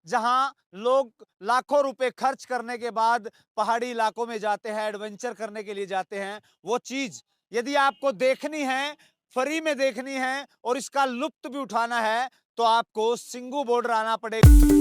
जहां लोग लाखों रुपए खर्च करने के बाद पहाड़ी इलाकों में जाते हैं, एडवेंचर करने के लिए जाते हैं। वो चीज यदि आपको देखनी है, फ्री में देखनी है और इसका लुत्फ भी उठाना है, तो आपको सिंगू बॉर्डर आना पड़ेगा।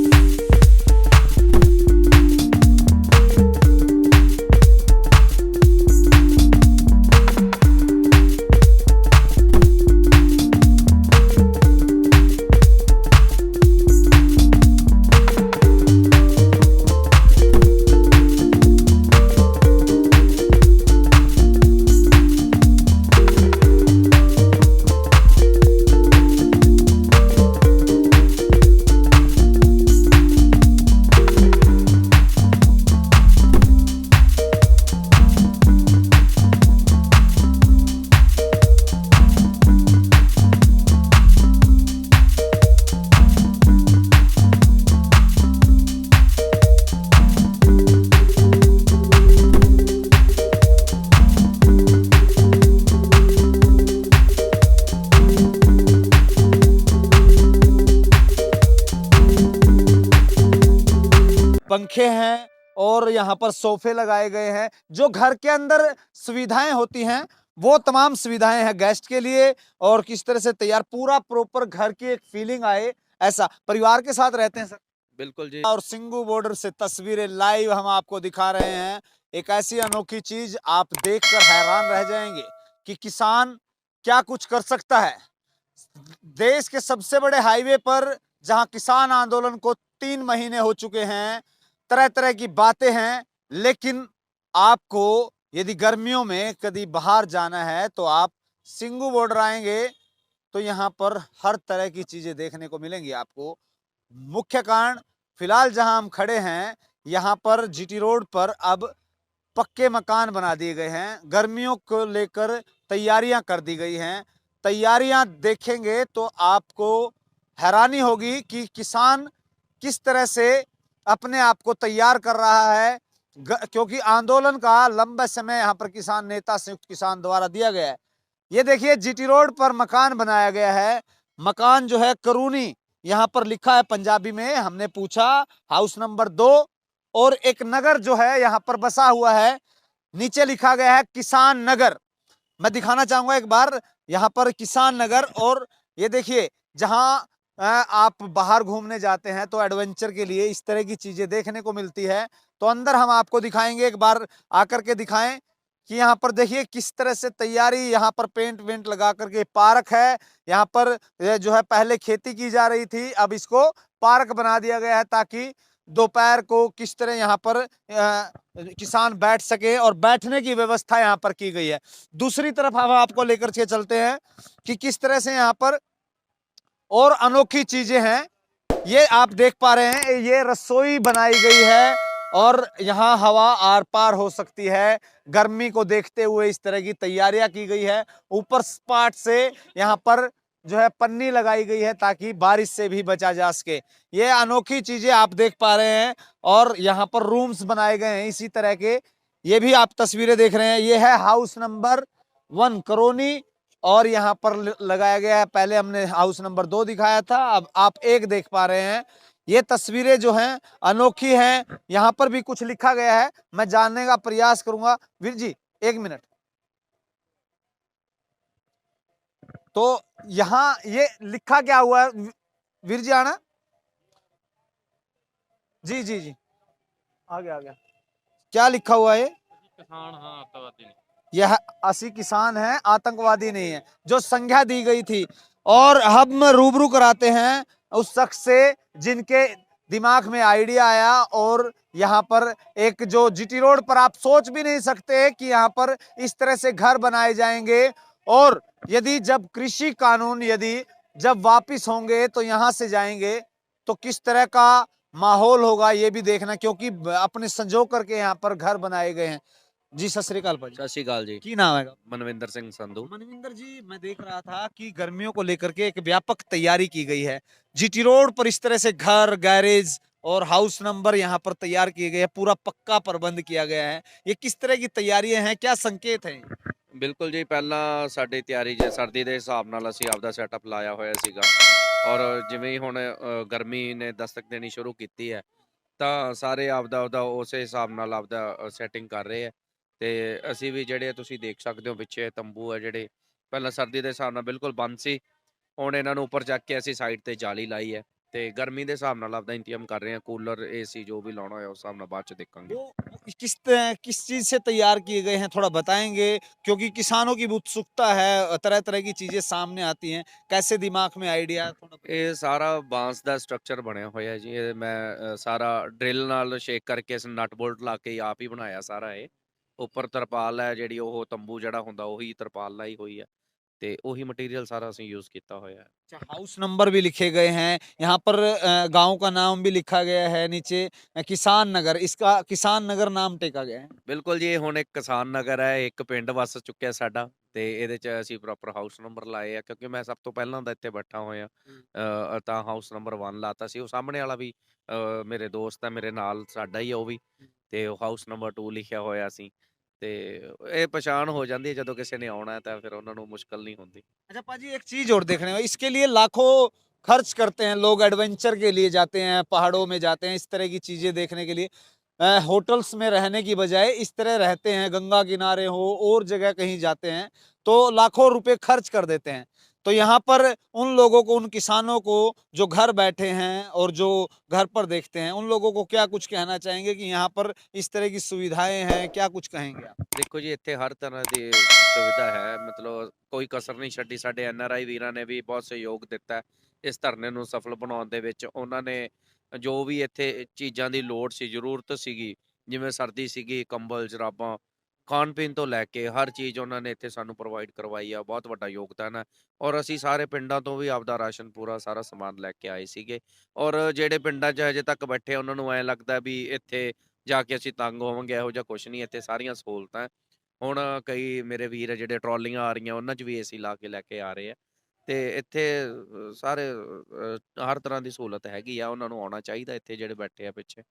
पंखे हैं और यहाँ पर सोफे लगाए गए हैं। जो घर के अंदर सुविधाएं होती हैं वो तमाम सुविधाएं हैं गेस्ट के लिए। और किस तरह से तैयार, पूरा प्रॉपर घर की एक फीलिंग आए, ऐसा परिवार के साथ रहते हैं सर। बिल्कुल जी। और सिंगू बॉर्डर से तस्वीरें लाइव हम आपको दिखा रहे हैं। एक ऐसी अनोखी चीज आप देखकर हैरान रह जाएंगे कि किसान क्या कुछ कर सकता है। देश के सबसे बड़े हाईवे पर जहां किसान आंदोलन को 3 महीने हो चुके हैं, तरह तरह की बातें हैं, लेकिन आपको यदि गर्मियों में कभी बाहर जाना है तो आप सिंगू बॉर्डर आएंगे तो यहाँ पर हर तरह की चीजें देखने को मिलेंगी आपको। मुख्य कारण फिलहाल जहां हम खड़े हैं, यहाँ पर जीटी रोड पर अब पक्के मकान बना दिए गए हैं। गर्मियों को लेकर तैयारियां कर दी गई हैं। तैयारियां देखेंगे तो आपको हैरानी होगी कि किसान किस तरह से अपने आप को तैयार कर रहा है। क्योंकि आंदोलन का लंबा समय यहाँ पर किसान नेता संयुक्त किसान द्वारा दिया गया है। ये देखिए जीटी रोड पर मकान बनाया गया है। मकान जो है करूनी, यहाँ पर लिखा है पंजाबी में। हमने पूछा हाउस नंबर 2 और एक नगर जो है यहाँ पर बसा हुआ है, नीचे लिखा गया है किसान नगर। मैं दिखाना चाहूंगा एक बार यहाँ पर किसान नगर। और ये देखिए जहां आप बाहर घूमने जाते हैं तो एडवेंचर के लिए इस तरह की चीजें देखने को मिलती है। तो अंदर हम आपको दिखाएंगे, एक बार आकर के दिखाएं कि यहाँ पर देखिए किस तरह से तैयारी, यहाँ पर पेंट वेंट लगा करके पार्क है। यहाँ पर जो है पहले खेती की जा रही थी, अब इसको पार्क बना दिया गया है ताकि दोपहर को किस तरह यहाँ पर किसान बैठ सके और बैठने की व्यवस्था यहाँ पर की गई है। दूसरी तरफ हम आपको लेकर के चलते हैं कि किस तरह से यहाँ पर और अनोखी चीजें हैं। ये आप देख पा रहे हैं, ये रसोई बनाई गई है और यहाँ हवा आर पार हो सकती है। गर्मी को देखते हुए इस तरह की तैयारियां की गई है। ऊपर स्पाट से यहाँ पर जो है पन्नी लगाई गई है ताकि बारिश से भी बचा जा सके। ये अनोखी चीजें आप देख पा रहे हैं। और यहाँ पर रूम्स बनाए गए हैं इसी तरह के। ये भी आप तस्वीरें देख रहे हैं, ये है हाउस नंबर 1 करोनी और यहाँ पर लगाया गया है। पहले हमने हाउस नंबर 2 दिखाया था, अब आप 1 देख पा रहे हैं। ये तस्वीरें जो हैं अनोखी हैं। यहाँ पर भी कुछ लिखा गया है, मैं जानने का प्रयास करूंगा। वीर जी 1 मिनट। तो यहाँ ये लिखा क्या हुआ है वीर जी? आना जी जी जी, आ गया आ गया। क्या लिखा हुआ है? किसान हाँ आतंकवादी नहीं। यह 80 किसान है, आतंकवादी नहीं है, जो संज्ञा दी गई थी। और हम रूबरू कराते हैं उस शख्स से जिनके दिमाग में आइडिया आया। और यहाँ पर एक जो जीटी रोड पर आप सोच भी नहीं सकते कि यहाँ पर इस तरह से घर बनाए जाएंगे। और यदि जब कृषि कानून यदि जब वापिस होंगे तो यहाँ से जाएंगे तो किस तरह का माहौल होगा ये भी देखना, क्योंकि अपने संजो करके यहाँ पर घर बनाए गए हैं। जी सत श्री अकाल भाजी। सत श्री अकाल जी। की नाम है? मनविंदर सिंह संधू। मनविंदर जी, मैं देख रहा था कि गर्मियों को लेकर के एक व्यापक तैयारी की गई है। जीटी रोड पर इस तरह से घर, गैरेज और हाउस नंबर यहाँ पर तैयार किए गए हैं, पूरा पक्का प्रबंध किया गया है। ये किस तरह की तैयारियां हैं, क्या संकेत हैं? ਬਿਲਕੁਲ ਜੀ, ਪਹਿਲਾਂ ਸਾਡੀ ਤਿਆਰੀ ਜੇ ਸਰਦੀ ਦੇ ਹਿਸਾਬ ਨਾਲ ਅਸੀਂ ਆਪਦਾ ਸੈਟਅਪ ਲਾਇਆ ਹੋਇਆ ਸੀਗਾ ਔਰ ਜਿਵੇਂ ਹੀ ਹੁਣ ਗਰਮੀ ਨੇ ਦਸਤਕ ਦੇਣੀ ਸ਼ੁਰੂ ਕੀਤੀ ਹੈ, ਤਾਂ ਸਾਰੇ ਆਪਦਾ ਉਸੇ ਹਿਸਾਬ ਨਾਲ ਆਪਦਾ ਸੈਟਿੰਗ ਕਰ ਰਹੇ ਹੈ। ਤੇ ਅਸੀਂ ਵੀ ਜਿਹੜੇ ਤੁਸੀਂ ਦੇਖ ਸਕਦੇ ਹੋ ਪਿੱਛੇ ਤੰਬੂ ਹੈ ਜਿਹੜੇ ਪਹਿਲਾਂ ਸਰਦੀ ਦੇ ਹਿਸਾਬ ਨਾਲ ਬਿਲਕੁਲ ਬੰਦ ਸੀ, ਹੁਣ ਇਹਨਾਂ ਨੂੰ ਉੱਪਰ ਚੱਕ ਕੇ ਅਸੀਂ ਸਾਈਡ ਤੇ ਜਾਲੀ ਲਾਈ ਹੈ ਤੇ ਗਰਮੀ ਦੇ ਹਿਸਾਬ ਨਾਲ ਆਪਦਾ ਇੰਤਜ਼ਾਮ ਕਰ ਰਹੇ ਹਾਂ। ਕੂਲਰ ਏਸੀ ਜੋ भी लाना है उस हिसाब ਨਾਲ ਬਾਅਦ ਚ ਦੇਖਾਂਗੇ। वो किस चीज से तैयार किए गए हैं, थोड़ा बताएंगे? क्योंकि किसानों की भी उत्सुकता है, तरह तरह की चीजें सामने आती हैं, कैसे दिमाग में आइडिया थोड़ा ਇਹ ਸਾਰਾ ਬਾਂਸ ਦਾ ਸਟਰਕਚਰ ਬਣਿਆ ਹੋਇਆ ਜੀ। ਇਹ ਮੈਂ ਸਾਰਾ ਡਰਿਲ ਨਾਲ ਸ਼ੇਕ ਕਰਕੇ ਇਸ ਨਟ ਬੋਲਟ ਲਾ ਕੇ ਆਪ ਹੀ ਬਣਾਇਆ ਸਾਰਾ ਇਹ। ਉੱਪਰ ਤਰਪਾਲ ਹੈ ਜਿਹੜੀ ਉਹ ਤੰਬੂ ਜਿਹੜਾ ਹੁੰਦਾ ਉਹੀ ਤਰਪਾਲ ਲਾਈ ਹੋਈ ਹੈ ਤੇ ਉਹੀ ਮਟੀਰੀਅਲ ਸਾਰਾ ਅਸੀਂ ਯੂਜ਼ ਕੀਤਾ ਹੋਇਆ ਹੈ। अच्छा, हाउस नंबर भी लिखे गए हैं यहाँ पर, गांव का नाम भी लिखा गया है नीचे, किसान नगर, इसका किसान नगर नाम टेका गया है। ਬਿਲकुल ਜੀ, ਇਹ ਹੁਣ ਇੱਕ ਕਿਸਾਨ ਨਗਰ ਹੈ, ਇੱਕ ਪਿੰਡ ਵਸ ਚੁੱਕਿਆ ਸਾਡਾ ਤੇ ਇਹਦੇ ਚ ਅਸੀਂ ਪ੍ਰੋਪਰ ਹਾਊਸ ਨੰਬਰ ਲਾਏ ਆ ਕਿਉਂਕਿ ਮੈਂ ਸਭ ਤੋਂ ਪਹਿਲਾਂ ਦਾ ਇੱਥੇ ਬੈਠਾ ਹੋਇਆ। ਤਾਂ ਹਾਊਸ ਨੰਬਰ 1 ਲਾਤਾ ਸੀ। ਉਹ ਸਾਹਮਣੇ ਵਾਲਾ ਵੀ ਮੇਰੇ ਦੋਸਤ ਹੈ, ਮੇਰੇ ਨਾਲ ਸਾਡਾ ਹੀ ਆ ਉਹ ਵੀ, ਤੇ ਉਹ ਹਾਊਸ ਨੰਬਰ 2 ਲਿਖਿਆ ਹੋਇਆ ਸੀ। ਤੇ ਇਹ ਪਛਾਣ ਹੋ ਜਾਂਦੀ ਹੈ ਜਦੋਂ ਕਿਸੇ ਨੇ ਆਉਣਾ ਹੈ ਤਾਂ ਫਿਰ ਉਹਨਾਂ ਨੂੰ मुश्किल नहीं होती। अच्छा पाजी, एक चीज और देखने में, इसके लिए लाखों खर्च करते हैं लोग, एडवेंचर के लिए जाते हैं, पहाड़ों में जाते हैं, इस तरह की चीजें देखने के लिए। होटल्स में रहने की बजाय इस तरह रहते हैं, गंगा किनारे हो और जगह कहीं जाते हैं तो लाखों रुपए खर्च कर देते हैं। तो यहाँ पर उन लोगों को, उन किसानों को जो घर बैठे हैं और जो घर पर देखते हैं, उन लोगों को क्या कुछ कहना चाहेंगे कि यहाँ पर इस तरह की सुविधाएं हैं, क्या कुछ कहेंगे आप? ਦੇਖੋ ਜੀ, ਇੱਥੇ ਹਰ ਤਰ੍ਹਾਂ ਦੀ ਸੁਵਿਧਾ ਹੈ, ਮਤਲਬ ਕੋਈ ਕਸਰ ਨਹੀਂ ਛੱਡੀ। ਸਾਡੇ NRI ਵੀਰਾਂ ਨੇ ਵੀ ਬਹੁਤ ਸਹਿਯੋਗ ਦਿੱਤਾ ਹੈ ਇਸ ਧਰਨੇ ਨੂੰ ਸਫਲ ਬਣਾਉਣ ਦੇ ਵਿੱਚ। ਉਹਨਾਂ ਨੇ ਜੋ ਵੀ ਇੱਥੇ ਚੀਜ਼ਾਂ ਦੀ ਲੋੜ ਸੀ, ਜ਼ਰੂਰਤ ਸੀਗੀ, ਜਿਵੇਂ ਸਰਦੀ ਸੀਗੀ, ਕੰਬਲ, ਜਰਾਬਾਂ, ਖਾਣ ਪੀਣ ਤੋਂ ਲੈ ਕੇ ਹਰ ਚੀਜ਼ ਉਹਨਾਂ ਨੇ ਇੱਥੇ ਸਾਨੂੰ ਪ੍ਰੋਵਾਈਡ ਕਰਵਾਈ ਆ। ਬਹੁਤ ਵੱਡਾ ਯੋਗਦਾਨ ਹੈ ਔਰ ਅਸੀਂ ਸਾਰੇ ਪਿੰਡਾਂ ਤੋਂ ਵੀ ਆਪਦਾ ਰਾਸ਼ਨ ਪੂਰਾ ਸਾਰਾ ਸਮਾਨ ਲੈ ਕੇ ਆਏ ਸੀਗੇ। ਔਰ ਜਿਹੜੇ ਪਿੰਡਾਂ 'ਚ ਹਜੇ ਤੱਕ ਬੈਠੇ ਉਹਨਾਂ ਨੂੰ ਐਂ ਲੱਗਦਾ ਵੀ ਇੱਥੇ ਜਾ ਕੇ ਅਸੀਂ ਤੰਗ ਹੋਵਾਂਗੇ, ਇਹੋ ਜਿਹਾ ਕੁਛ ਨਹੀਂ। ਇੱਥੇ ਸਾਰੀਆਂ ਸਹੂਲਤਾਂ ਹੈ। ਹੁਣ ਕਈ ਮੇਰੇ ਵੀਰ ਆ ਜਿਹੜੇ ਟਰਾਲੀਆਂ ਆ ਰਹੀਆਂ ਉਹਨਾਂ 'ਚ ਵੀ ਏਸੀ ਲਾ ਕੇ ਲੈ ਕੇ ਆ ਰਹੇ ਆ ਤੇ ਇੱਥੇ ਸਾਰੇ ਹਰ ਤਰ੍ਹਾਂ ਦੀ ਸਹੂਲਤ ਹੈਗੀ ਆ। ਉਹਨਾਂ ਨੂੰ ਆਉਣਾ ਚਾਹੀਦਾ ਇੱਥੇ ਜਿਹੜੇ ਬੈਠੇ ਆ ਪਿੱਛੇ।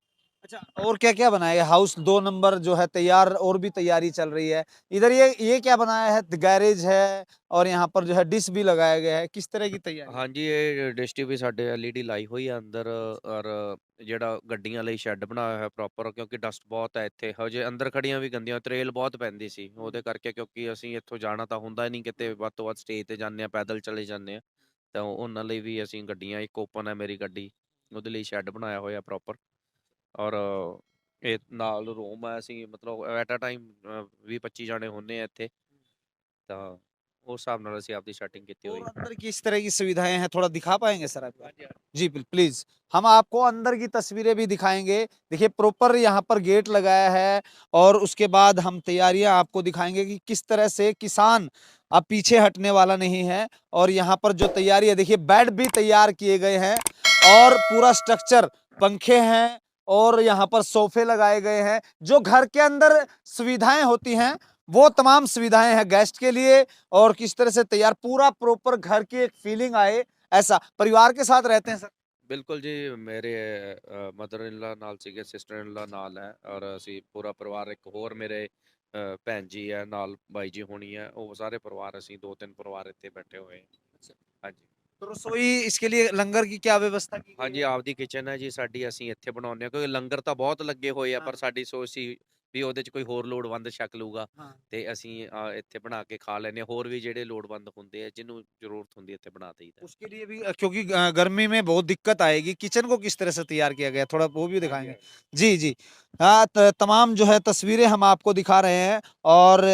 अच्छा, और क्या क्या बनाया है? हाउस 2 नंबर जो है तैयार, और भी तैयारी चल रही है इधर। ये क्या बनाया है? गैरेज है और यहाँ पर जो है डिश भी लगाया गया है, किस तरह की तैयारी है? ਹਾਂਜੀ, ਇਹ ਡਿਸ਼ ਟੀ ਵੀ ਸਾਡੇ LED ਲਾਈ ਹੋਈ ਆ ਅੰਦਰ ਔਰ ਜਿਹੜਾ ਗੱਡੀਆਂ ਲਈ ਸ਼ੈੱਡ ਬਣਾਇਆ ਹੋਇਆ ਪ੍ਰੋਪਰ, ਕਿਉਂਕਿ ਡਸਟ ਬਹੁਤ ਹੈ ਇੱਥੇ। ਹਜੇ ਅੰਦਰ ਖੜੀਆਂ ਵੀ ਗੰਦੀਆਂ, ਤਰੇਲ ਬਹੁਤ ਪੈਂਦੀ ਸੀ ਉਹਦੇ ਕਰਕੇ, ਕਿਉਂਕਿ ਅਸੀਂ ਇੱਥੋਂ ਜਾਣਾ ਤਾਂ ਹੁੰਦਾ ਹੀ ਨਹੀਂ ਕਿਤੇ, ਵੱਧ ਤੋਂ ਵੱਧ ਸਟੇਜ ਤੇ ਜਾਂਦੇ ਆ, ਪੈਦਲ ਚਲੇ ਜਾਂਦੇ ਆ। ਤਾਂ ਉਹਨਾਂ ਲਈ ਵੀ ਅਸੀਂ ਗੱਡੀਆਂ, ਇੱਕ ਓਪਨ ਹੈ ਮੇਰੀ ਗੱਡੀ, ਉਹਦੇ ਲਈ ਸ਼ੈੱਡ ਬਣਾਇਆ ਹੋਇਆ ਪ੍ਰੋਪਰ। ਔਰ ਇਹ ਨਾਲ ਰੂਮ ਹੈ, ਅਸੀਂ ਮਤਲਬ ਐਟ ਅ ਟਾਈਮ 20-25 ਜਾਣੇ ਹੁੰਦੇ ਆ ਇੱਥੇ, ਤਾਂ ਉਸ ਹਿਸਾਬ ਨਾਲ ਅਸੀਂ ਆਪਦੀ ਸੈਟਿੰਗ ਕੀਤੀ ਹੋਈ और ਹੈ। अंदर किस तरह की सुविधाएं हैं, थोड़ा दिखा पाएंगे सर आप? जी प्लीज, हम आपको अंदर की तस्वीरें भी दिखाएंगे। देखिए प्रॉपर यहाँ पर गेट लगाया है और उसके बाद हम तैयारियां आपको दिखाएंगे कि किस तरह से किसान अब पीछे हटने वाला नहीं है। और यहाँ पर जो तैयारी है, देखिए बेड भी तैयार किए गए हैं और पूरा स्ट्रक्चर, पंखे हैं और यहाँ पर सोफे लगाए गए हैं। जो घर के अंदर सुविधाएं होती हैं वो तमाम सुविधाएं हैं गेस्ट के लिए। और किस तरह से तैयार, पूरा प्रॉपर घर की एक फीलिंग आए, ऐसा। परिवार के साथ रहते हैं सर? ਬਿਲਕੁਲ ਜੀ, ਮੇਰੇ ਮਦਰ ਇਨ ਲਾ ਨਾਲ ਸੀਗੇ, ਸਿਸਟਰ ਇਨ ਲਾ ਨਾਲ ਹੈ ਔਰ ਅਸੀਂ ਪੂਰਾ ਪਰਿਵਾਰ, ਇੱਕ ਹੋਰ ਮੇਰੇ ਭੈਣ ਜੀ ਹੈ ਨਾਲ, ਬਾਈ ਜੀ ਹੋਣੀ ਹੈ, ਉਹ ਸਾਰੇ ਪਰਿਵਾਰ, ਅਸੀਂ 2-3 ਪਰਿਵਾਰ ਇੱਥੇ ਬੈਠੇ ਹੋਏ ਹਾਂ। ਹਾਂਜੀ तो रसोई, इसके लिए लंगर की क्या व्यवस्था की गई ਹਾਂਜੀ, है? ਆਪਦੀ ਕਿਚਨ ਹੈ ਜੀ ਸਾਡੀ, ਅਸੀਂ ਇੱਥੇ ਬਣਾਉਂਦੇ ਹਾਂ ਕਿਉਂਕਿ ਲੰਗਰ ਤਾਂ ਬਹੁਤ ਲੱਗੇ ਹੋਏ ਆ, ਪਰ हाँ, ਸਾਡੀ ਸੋਚ ਸੀ ਵੀ ਉਹਦੇ 'ਚ ਕੋਈ ਹੋਰ ਲੋੜਵੰਦ ਛਕ ਲੂਗਾ हाँ। ਤੇ ਅਸੀਂ ਇੱਥੇ ਬਣਾ ਕੇ ਖਾ ਲੈਂਦੇ ਹਾਂ। ਹੋਰ ਵੀ ਜਿਹੜੇ ਲੋੜਵੰਦ ਹੁੰਦੇ ਆ, ਜਿਹਨੂੰ ਜ਼ਰੂरत ਹੁੰਦੀ ਹੈ, ਇੱਥੇ बना दईदा। उसके लिए भी, क्योंकि गर्मी में बहुत दिक्कत आएगी, किचन को किस तरह से तैयार किया गया, थोड़ा वो भी हाँ जी, दिखाएंगे? हाँ जी। जी जी। हाँ, तमाम जो है तस्वीरें हम आपको दिखा रहे हैं। और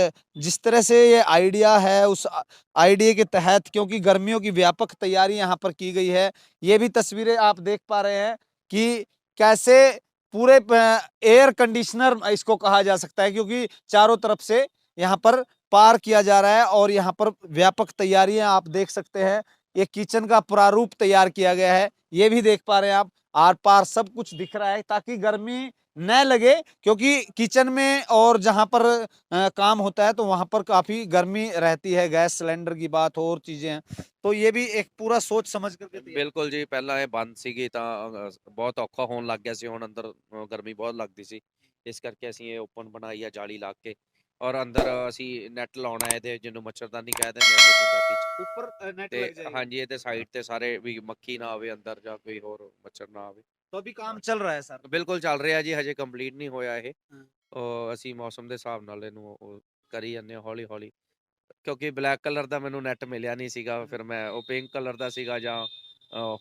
जिस तरह से ये आइडिया है, उस आइडिया के तहत, क्योंकि गर्मियों की व्यापक तैयारी यहाँ पर की गई है, ये भी तस्वीरें आप देख पा रहे हैं कि कैसे पूरे एयर कंडीशनर इसको कहा जा सकता है, क्योंकि चारों तरफ से यहाँ पर पार किया जा रहा है और यहाँ पर व्यापक तैयारियां आप देख सकते हैं। ये किचन का प्रारूप तैयार किया गया है, ये भी देख पा रहे हैं आप। आर पार सब कुछ दिख रहा है ताकि गर्मी न लगे, क्योंकि किचन में और जहां पर काम होता है तो वहां पर काफी गर्मी रहती है, गैस सिलेंडर की बात हो और चीजें हैं। तो ये भी एक पूरा सोच समझ करके तैयार। ਬਿਲਕੁਲ ਜੀ, ਪਹਿਲਾਂ ਇਹ ਬੰਦ ਸੀਗੀ ਤਾਂ ਬਹੁਤ ਔਖਾ ਹੋਣ ਲੱਗ ਗਿਆ ਸੀ। ਹੁਣ ਅੰਦਰ ਗਰਮੀ ਬਹੁਤ ਲੱਗਦੀ ਸੀ, ਇਸ ਕਰਕੇ ਅਸੀਂ ਇਹ ਓਪਨ ਬਣਾਈ ਆ ਜਾਲੀ ਲਾ ਕੇ। ਔਰ ਅੰਦਰ ਅਸੀਂ ਨੈਟ ਲਾਉਣਾ ਹੈ ਤੇ ਜਿਹਨੂੰ ਮੱਛਰਦਾਨੀ ਕਹਿ ਦਿੰਦੇ ਆ ਅਸੀਂ ਪੰਜਾਬੀ ਚ। ऊपर नेट ਤੇ लग जाएगा। ਹਾਂਜੀ ਇਹਦੇ ਸਾਈਡ ਤੇ ਸਾਰੇ ਵੀ ਮੱਖੀ ਨਾ ਆਵੇ ਅੰਦਰ ਜਾਂ ਕੋਈ ਹੋਰ ਮੱਛਰ ਨਾ ਆਵੇ। तो अभी काम चल रहा है सर। ਬਿਲਕੁਲ ਚੱਲ ਰਿਹਾ ਜੀ, ਹਜੇ ਕੰਪਲੀਟ ਨਹੀਂ ਹੋਇਆ ਇਹ। हाँ। ਅਸੀਂ ਮੌਸਮ ਦੇ ਹਿਸਾਬ ਨਾਲ ਇਹਨੂੰ ਉਹ ਕਰੀ ਜਾਂਦੇ ਹਾਂ ਹੌਲੀ ਹੌਲੀ, ਕਿਉਂਕਿ ਬਲੈਕ ਕਲਰ ਦਾ ਮੈਨੂੰ ਨੈਟ ਮਿਲਿਆ ਨਹੀਂ ਸੀਗਾ, ਫਿਰ ਮੈਂ ਉਹ ਪਿੰਕ ਕਲਰ ਦਾ ਸੀਗਾ ਜਾਂ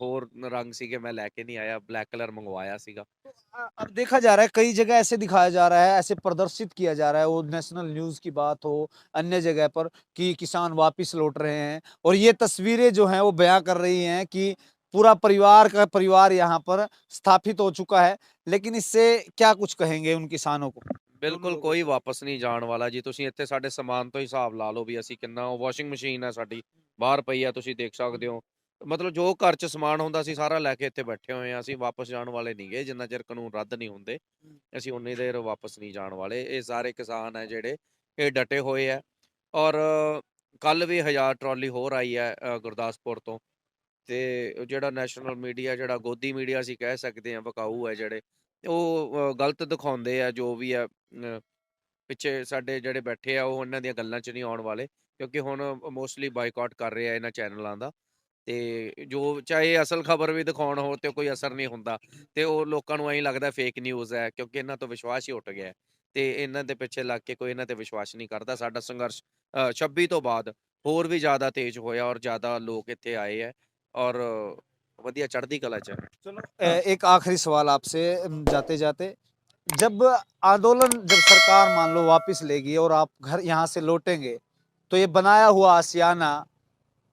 ਹੋਰ ਰੰਗ ਸੀਗੇ, ਮੈਂ ਲੈ ਕੇ ਨਹੀਂ ਆਇਆ, ਬਲੈਕ कलर मंगवाया ਸੀਗਾ। तो अब देखा जा रहा है कई जगह ऐसे दिखाया जा रहा है, ऐसे प्रदर्शित किया जा रहा है, वो नेशनल न्यूज़ की बात हो, अन्य जगह पर कि किसान वापिस लौट रहे हैं और ये तस्वीरें जो हैं वो बयाँ कर रही हैं कि पूरा परिवार का परिवार यहाँ पर स्थापित हो चुका है। लेकिन इससे क्या कुछ कहेंगे उन किसानों को? दोनों ਬਿਲਕੁਲ लोगों ਕੋਈ को। ਵਾਪਸ ਨਹੀਂ ਜਾਣ ਵਾਲਾ ਜੀ। ਤੁਸੀਂ ਇੱਥੇ ਸਾਡੇ ਸਮਾਨ ਤੋਂ ਹਿਸਾਬ ਲਾ ਲਓ ਵੀ ਅਸੀਂ ਕਿੰਨਾ, ਵਾਸ਼ਿੰਗ ਮਸ਼ੀਨ ਹੈ ਸਾਡੀ ਬਾਹਰ ਪਈ ਆ, ਤੁਸੀਂ ਦੇਖ ਸਕਦੇ ਹੋ। ਮਤਲਬ ਜੋ ਘਰ 'ਚ ਸਮਾਨ ਹੁੰਦਾ ਸੀ ਸਾਰਾ ਲੈ ਕੇ ਇੱਥੇ ਬੈਠੇ ਹੋਏ ਆ। ਅਸੀਂ ਵਾਪਸ ਜਾਣ ਵਾਲੇ ਨਹੀਂ ਗੇ, ਜਿੰਨਾ ਚਿਰ ਕਾਨੂੰਨ ਰੱਦ ਨਹੀਂ ਹੁੰਦੇ ਅਸੀਂ ਉਨੀ ਦੇਰ ਵਾਪਸ ਨਹੀਂ ਜਾਣ ਵਾਲੇ। ਇਹ ਸਾਰੇ ਕਿਸਾਨ ਹੈ ਜਿਹੜੇ ਇਹ ਡਟੇ ਹੋਏ ਆ। ਔਰ ਕੱਲ ਵੀ 1000 ਟਰਾਲੀ ਹੋਰ ਆਈ ਹੈ ਗੁਰਦਾਸਪੁਰ ਤੋਂ। ਤੇ ਜਿਹੜਾ ਨੈਸ਼ਨਲ ਮੀਡੀਆ, ਜਿਹੜਾ ਗੋਦੀ ਮੀਡੀਆ ਅਸੀਂ ਕਹਿ ਸਕਦੇ ਹਾਂ, ਵਿਕਾਊ ਹੈ ਜਿਹੜੇ, ਉਹ ਗਲਤ ਦਿਖਾਉਂਦੇ ਆ ਜੋ ਵੀ ਆ। ਪਿੱਛੇ ਸਾਡੇ ਜਿਹੜੇ ਬੈਠੇ ਆ ਉਹ ਉਹਨਾਂ ਦੀਆਂ ਗੱਲਾਂ 'ਚ ਨਹੀਂ ਆਉਣ ਵਾਲੇ, ਕਿਉਂਕਿ ਹੁਣ ਮੋਸਟਲੀ ਬਾਈਕਾਟ ਕਰ ਰਹੇ ਆ ਇਹਨਾਂ ਚੈਨਲਾਂ ਦਾ। ਤੇ ਜੋ ਚਾਹੇ ਅਸਲ ਖਬਰ ਵੀ ਦਿਖਾਉਣ ਹੋ ਤੇ ਕੋਈ ਅਸਰ ਨਹੀਂ ਹੁੰਦਾ, ਤੇ ਉਹ ਲੋਕਾਂ ਨੂੰ ਐਂ ਲੱਗਦਾ ਫੇਕ ਨਿਊਜ਼ ਹੈ, ਕਿਉਂਕਿ ਇਹਨਾਂ ਤੋਂ ਵਿਸ਼ਵਾਸ ਹੀ ਉੱਠ ਗਿਆ ਹੈ। ਤੇ ਇਹਨਾਂ ਦੇ ਪਿੱਛੇ ਲੱਗ ਕੇ ਕੋਈ ਇਹਨਾਂ ਤੇ ਵਿਸ਼ਵਾਸ ਨਹੀਂ ਕਰਦਾ। ਸਾਡਾ ਸੰਘਰਸ਼ 26 ਤੋਂ ਬਾਅਦ ਹੋਰ ਵੀ ਜ਼ਿਆਦਾ ਤੇਜ਼ ਹੋਇਆ ਔਰ ਜ਼ਿਆਦਾ ਲੋਕ ਇੱਥੇ ਆਏ ਹੈ ਔਰ ਵਧੀਆ ਚੜ੍ਹਦੀ ਕਲਾ 'ਚ ਹੈ। चलो एक आखिरी सवाल आपसे जाते जाते, जब आंदोलन जब सरकार मान लो वापस लेगी और आप घर यहाँ से लौटेंगे तो ये बनाया हुआ आशियाना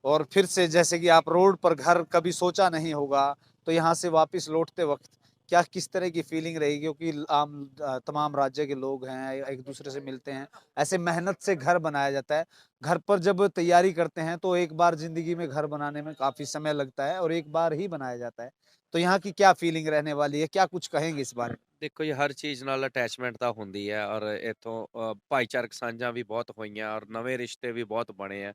और फिर से जैसे कि आप रोड पर घर कभी सोचा नहीं होगा, तो यहाँ से वापस लौटते वक्त क्या किस तरह की फीलिंग रहेगी? क्योंकि तमाम राज्य के लोग हैं, एक दूसरे से मिलते हैं, ऐसे मेहनत से घर बनाया जाता है। घर पर जब तैयारी करते हैं तो एक बार जिंदगी में घर बनाने में काफी समय लगता है और एक बार ही बनाया जाता है। तो यहाँ की क्या फीलिंग रहने वाली है? क्या कुछ कहेंगे इस बारे में? ਦੇਖੋ ਜੀ, ਹਰ ਚੀਜ਼ ਨਾਲ ਅਟੈਚਮੈਂਟ ਤਾਂ ਹੁੰਦੀ ਹੈ ਔਰ ਇੱਥੋਂ ਭਾਈਚਾਰਕ ਸਾਂਝਾਂ ਵੀ ਬਹੁਤ ਹੋਈਆਂ ਔਰ ਨਵੇਂ ਰਿਸ਼ਤੇ ਵੀ ਬਹੁਤ ਬਣੇ ਆ,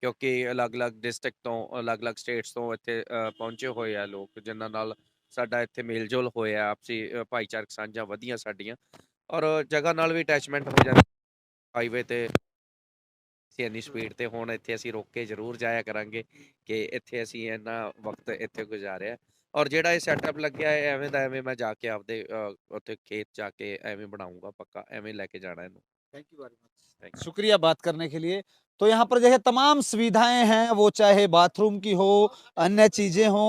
ਕਿਉਂਕਿ ਅਲੱਗ-ਅਲੱਗ ਡਿਸਟ੍ਰਿਕਟ ਤੋਂ, ਅਲੱਗ-ਅਲੱਗ ਸਟੇਟਸ ਤੋਂ ਇੱਥੇ ਪਹੁੰਚੇ ਹੋਏ ਆ ਲੋਕ, ਜਿਨ੍ਹਾਂ ਨਾਲ ਸਾਡਾ ਇੱਥੇ ਮੇਲ-ਜੋਲ ਹੋਇਆ, ਆਪਸੀ ਭਾਈਚਾਰਕ ਸਾਂਝਾਂ ਵਧੀਆਂ ਸਾਡੀਆਂ, ਔਰ ਜਗ੍ਹਾ ਨਾਲ ਵੀ ਅਟੈਚਮੈਂਟ ਹੋ ਜਾਂਦੀ। ਹਾਈਵੇ ਤੇ ਅਸੀਂ ਇੰਨੀ ਸਪੀਡ ਤੇ ਹੁਣ ਇੱਥੇ ਅਸੀਂ ਰੁਕ ਕੇ ਜ਼ਰੂਰ ਜਾਇਆ ਕਰਾਂਗੇ ਕਿ ਇੱਥੇ ਅਸੀਂ ਇੰਨਾ ਵਕਤ ਇੱਥੇ ਗੁਜ਼ਾਰਿਆ। ਔਰ ਜਿਹੜਾ ਇਹ ਸੈਟਅਪ ਲੱਗਿਆ ਹੈ ਐਵੇਂ ਦਾ ਐਵੇਂ ਮੈਂ ਜਾ ਕੇ ਆਪਦੇ ਉੱਥੇ ਖੇਤ ਜਾ ਕੇ ਐਵੇਂ ਬਣਾऊंगा, ਪੱਕਾ ਐਵੇਂ ਲੈ ਕੇ ਜਾਣਾ ਇਹਨੂੰ। Thank you very Thank much, शुक्रिया बात करने के लिए। तो यहाँ पर देखिए तमाम सुविधाएं हैं, वो चाहे बाथरूम की हो, अन्य चीजें हो,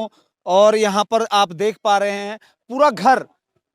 और यहाँ पर आप देख पा रहे हैं पूरा घर।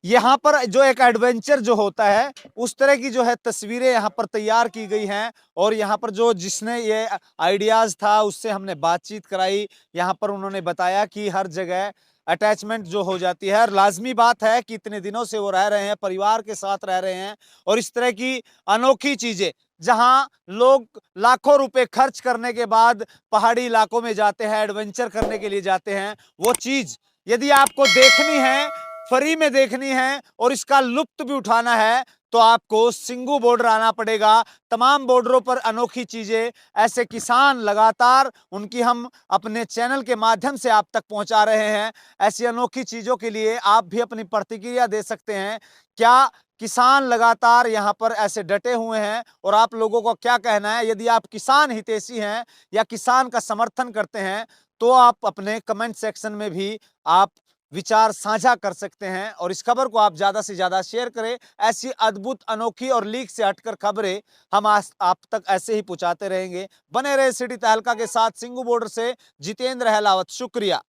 यहाँ पर जो एक एडवेंचर जो होता है उस तरह की जो है तस्वीरें यहाँ पर तैयार की गई हैं। और यहाँ पर जो जिसने ये आइडियाज था उससे हमने बातचीत कराई। यहाँ पर उन्होंने बताया कि हर जगह अटैचमेंट जो हो जाती है, और लाजमी बात है कि इतने दिनों से वो रह रहे हैं, परिवार के साथ रह रहे हैं, और इस तरह की अनोखी चीजें जहां लोग लाखों रुपए खर्च करने के बाद पहाड़ी इलाकों में जाते हैं, एडवेंचर करने के लिए जाते हैं, वो चीज यदि आपको देखनी है, फ्री में देखनी है और इसका लुत्फ भी उठाना है, तो आपको सिंगू बॉर्डर आना पड़ेगा। तमाम बॉर्डरों पर अनोखी चीजें, ऐसे किसान लगातार उनकी हम अपने चैनल के माध्यम से आप तक पहुंचा रहे हैं। ऐसी अनोखी चीजों के लिए आप भी अपनी प्रतिक्रिया दे सकते हैं। क्या किसान लगातार यहाँ पर ऐसे डटे हुए हैं और आप लोगों को क्या कहना है? यदि आप किसान हितैषी हैं या किसान का समर्थन करते हैं तो आप अपने कमेंट सेक्शन में भी आप विचार साझा कर सकते हैं, और इस खबर को आप ज्यादा से ज्यादा शेयर करें। ऐसी अद्भुत, अनोखी और लीक से हटकर खबरें हम आप तक ऐसे ही पहुंचाते रहेंगे। बने रहे सिटी तहलका के साथ। सिंगू बॉर्डर से जितेंद्र हेलावत, शुक्रिया।